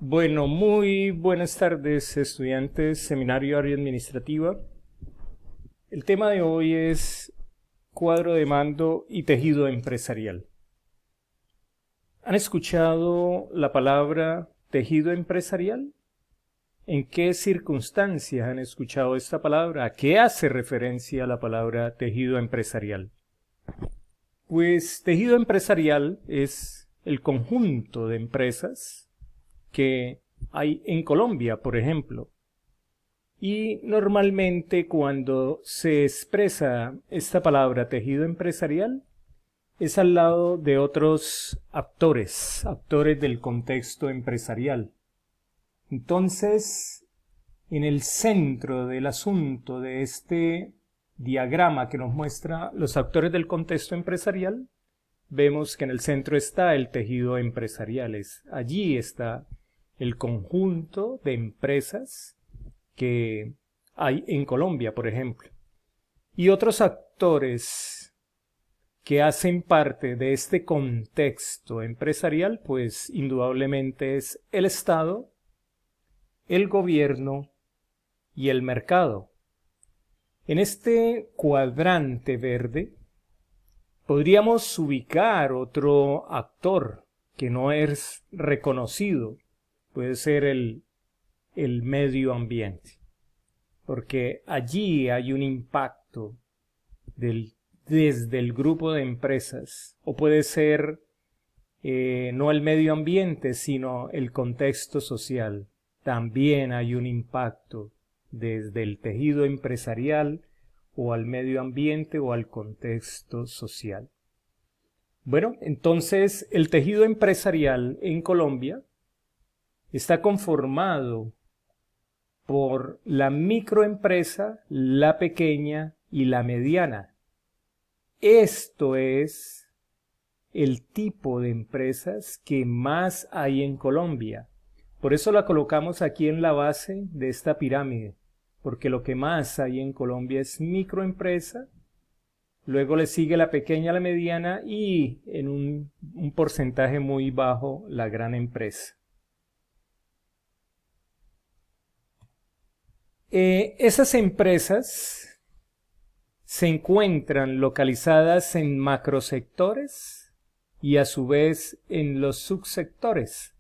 Bueno, muy buenas tardes, estudiantes, seminario área administrativa. El tema de hoy es cuadro de mando y tejido empresarial. ¿Han escuchado la palabra tejido empresarial? ¿En qué circunstancias han escuchado esta palabra? ¿A qué hace referencia la palabra tejido empresarial? Pues tejido empresarial es el conjunto de empresas que hay en Colombia, por ejemplo. Y normalmente cuando se expresa esta palabra tejido empresarial es al lado de otros actores del contexto empresarial. Entonces, en el centro del asunto de este diagrama que nos muestra los actores del contexto empresarial, vemos que en el centro está el tejido empresarial. Allí está el conjunto de empresas que hay en Colombia, por ejemplo. Y otros actores que hacen parte de este contexto empresarial, pues indudablemente es el Estado, el gobierno y el mercado. En este cuadrante verde podríamos ubicar otro actor que no es reconocido. Puede ser el medio ambiente, porque allí hay un impacto desde el grupo de empresas, o puede ser no el medio ambiente, sino el contexto social. También hay un impacto desde el tejido empresarial o al medio ambiente o al contexto social. Bueno, entonces el tejido empresarial en Colombia está conformado por la microempresa, la pequeña y la mediana. Esto es el tipo de empresas que más hay en Colombia. Por eso la colocamos aquí en la base de esta pirámide, porque lo que más hay en Colombia es microempresa, luego le sigue la pequeña, la mediana y en un porcentaje muy bajo la gran empresa. Esas empresas se encuentran localizadas en macrosectores y a su vez en los subsectores.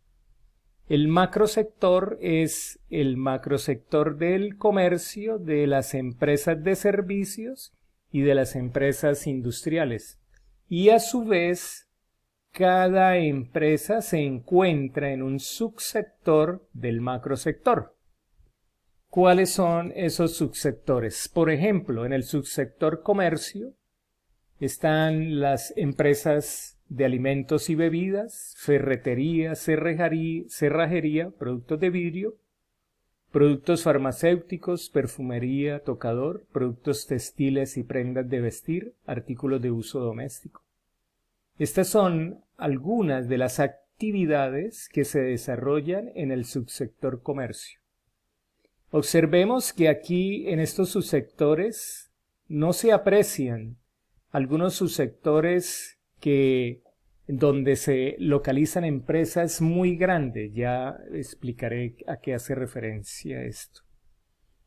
El macrosector es el macrosector del comercio, de las empresas de servicios y de las empresas industriales. Y a su vez, cada empresa se encuentra en un subsector del macrosector. ¿Cuáles son esos subsectores? Por ejemplo, en el subsector comercio están las empresas de alimentos y bebidas, ferretería, cerrajería, productos de vidrio, productos farmacéuticos, perfumería, tocador, productos textiles y prendas de vestir, artículos de uso doméstico. Estas son algunas de las actividades que se desarrollan en el subsector comercio. Observemos que aquí en estos subsectores no se aprecian algunos subsectores donde se localizan empresas muy grandes. Ya explicaré a qué hace referencia esto.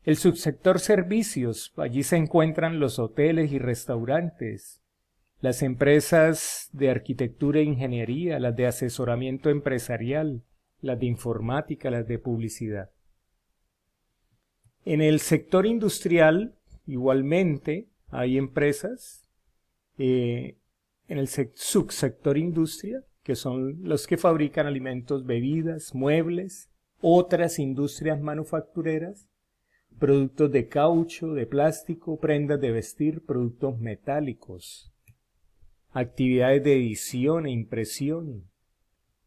El subsector servicios, allí se encuentran los hoteles y restaurantes, las empresas de arquitectura e ingeniería, las de asesoramiento empresarial, las de informática, las de publicidad. En el sector industrial, igualmente, hay empresas en el subsector industria, que son los que fabrican alimentos, bebidas, muebles, otras industrias manufactureras, productos de caucho, de plástico, prendas de vestir, productos metálicos, actividades de edición e impresión,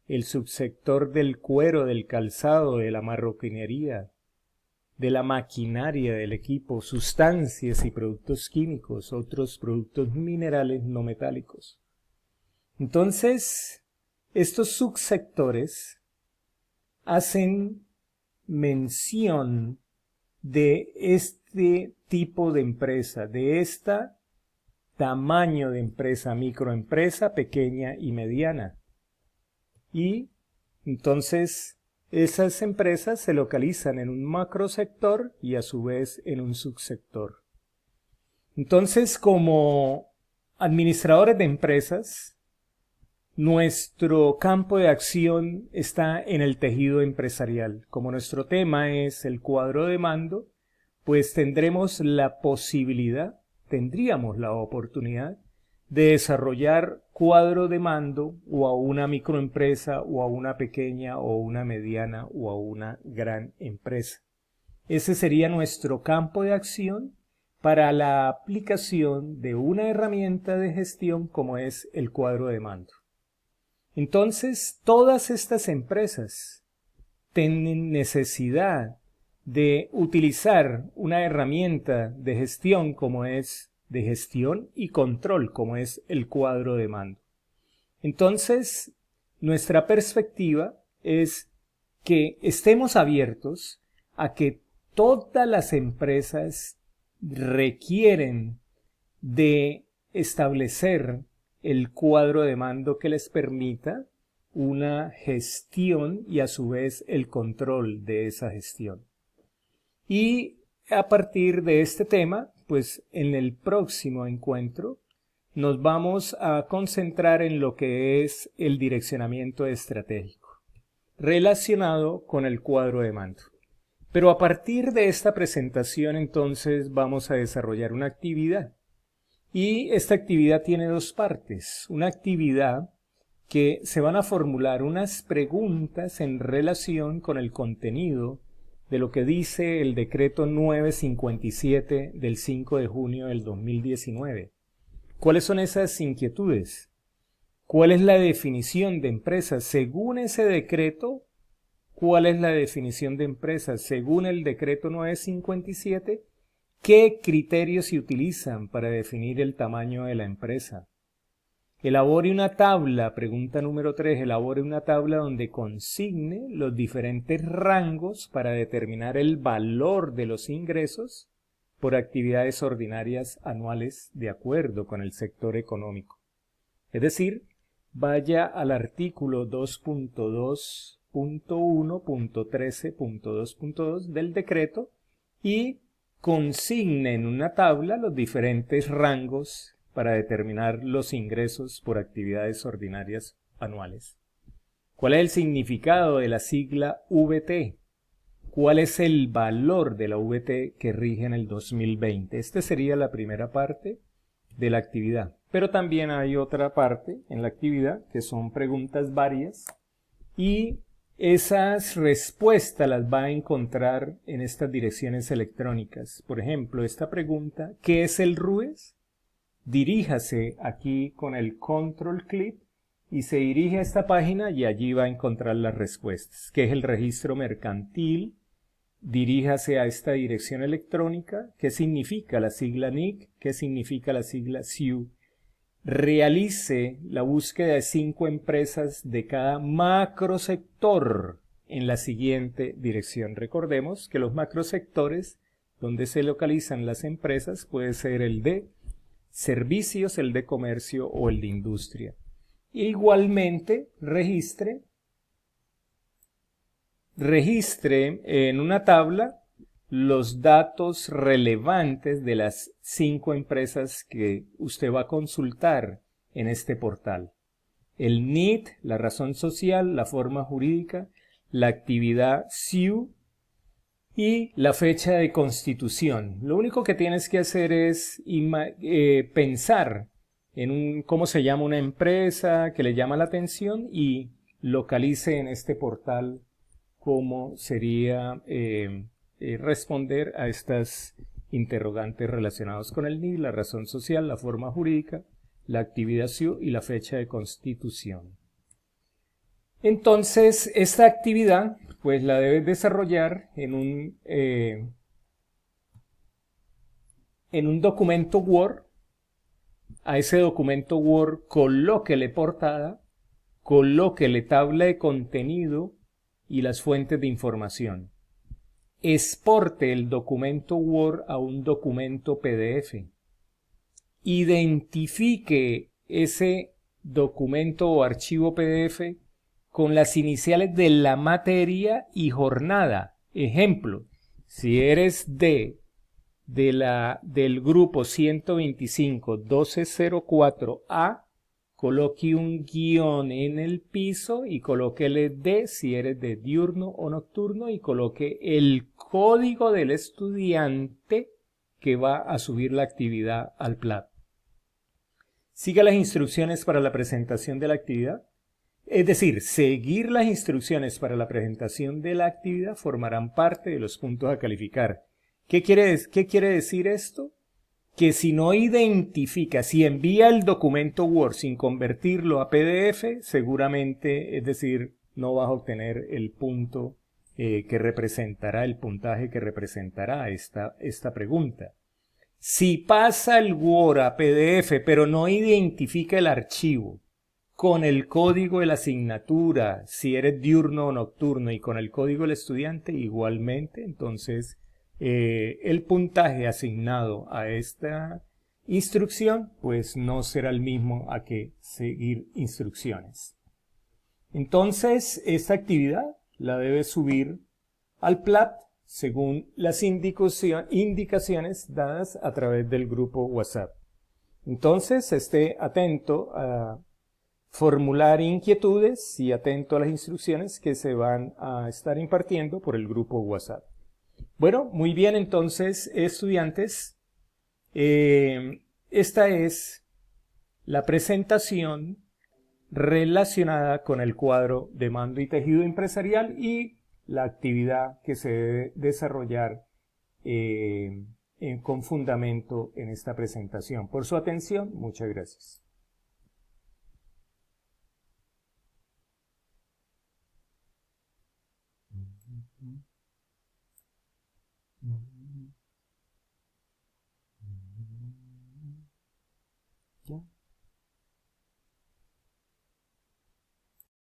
el subsector del cuero, del calzado, de la marroquinería, de la maquinaria del equipo, sustancias y productos químicos, otros productos minerales no metálicos. Entonces, estos subsectores hacen mención de este tipo de empresa, de este tamaño de empresa, microempresa, pequeña y mediana. Y entonces Esas empresas se localizan en un macrosector y a su vez en un subsector. Entonces, como administradores de empresas, nuestro campo de acción está en el tejido empresarial. Como nuestro tema es el cuadro de mando, pues tendríamos la oportunidad de desarrollar cuadro de mando o a una microempresa o a una pequeña o una mediana o a una gran empresa. Ese sería nuestro campo de acción para la aplicación de una herramienta de gestión como es el cuadro de mando. Entonces, todas estas empresas tienen necesidad de utilizar una herramienta de gestión como es de gestión y control como es el cuadro de mando. Entonces, nuestra perspectiva es que estemos abiertos a que todas las empresas requieren de establecer el cuadro de mando que les permita una gestión y a su vez el control de esa gestión. Y a partir de este tema, pues en el próximo encuentro nos vamos a concentrar en lo que es el direccionamiento estratégico relacionado con el cuadro de mando. Pero a partir de esta presentación entonces vamos a desarrollar una actividad. Y esta actividad tiene dos partes. Una actividad que se van a formular unas preguntas en relación con el contenido de lo que dice el decreto 957 del 5 de junio del 2019. ¿Cuáles son esas inquietudes? ¿Cuál es la definición de empresa según ese decreto? ¿Cuál es la definición de empresa según el decreto 957? ¿Qué criterios se utilizan para definir el tamaño de la empresa? Elabore una tabla, pregunta número 3, elabore una tabla donde consigne los diferentes rangos para determinar el valor de los ingresos por actividades ordinarias anuales de acuerdo con el sector económico. Es decir, vaya al artículo 2.2.1.13.2.2 del decreto y consigne en una tabla los diferentes rangos para determinar los ingresos por actividades ordinarias anuales. ¿Cuál es el significado de la sigla VT? ¿Cuál es el valor de la VT que rige en el 2020? Esta sería la primera parte de la actividad. Pero también hay otra parte en la actividad que son preguntas varias y esas respuestas las va a encontrar en estas direcciones electrónicas. Por ejemplo, esta pregunta, ¿qué es el RUES? Diríjase aquí con el control click y se dirige a esta página y allí va a encontrar las respuestas. ¿Qué es el registro mercantil? Diríjase a esta dirección electrónica. ¿Qué significa la sigla NIC? ¿Qué significa la sigla SIU? Realice la búsqueda de 5 empresas de cada macrosector en la siguiente dirección. Recordemos que los macrosectores donde se localizan las empresas puede ser el de servicios, el de comercio o el de industria. Igualmente registre en una tabla los datos relevantes de las 5 empresas que usted va a consultar en este portal. El NIT, la razón social, la forma jurídica, la actividad SIU y la fecha de constitución. Lo único que tienes que hacer es pensar en cómo se llama una empresa que le llama la atención y localice en este portal cómo sería responder a estas interrogantes relacionados con el NID, la razón social, la forma jurídica, la actividad SIU y la fecha de constitución. Entonces, esta actividad pues la debes desarrollar en un documento Word. A ese documento Word colóquele portada, colóquele tabla de contenido y las fuentes de información. Exporte el documento Word a un documento PDF. Identifique ese documento o archivo PDF con las iniciales de la materia y jornada. Ejemplo, si eres del grupo 125.1204A, coloque un guión en el piso y colóquele D si eres de diurno o nocturno y coloque el código del estudiante que va a subir la actividad al PLAT. Siga las instrucciones para la presentación de la actividad. Es decir, seguir las instrucciones para la presentación de la actividad formarán parte de los puntos a calificar. ¿Qué quiere decir esto? Que si no identifica, si envía el documento Word sin convertirlo a PDF, seguramente, es decir, no vas a obtener el punto que representará, el puntaje que representará esta pregunta. Si pasa el Word a PDF, pero no identifica el archivo con el código de la asignatura, si eres diurno o nocturno, y con el código del estudiante igualmente, entonces el puntaje asignado a esta instrucción pues no será el mismo a que seguir instrucciones. Entonces esta actividad la debe subir al PLAT según las indicaciones dadas a través del grupo WhatsApp. Entonces esté atento a formular inquietudes y atento a las instrucciones que se van a estar impartiendo por el grupo WhatsApp. Bueno, muy bien, entonces, estudiantes, esta es la presentación relacionada con el cuadro de mando y tejido empresarial y la actividad que se debe desarrollar con fundamento en esta presentación. Por su atención, muchas gracias. ¿Ya?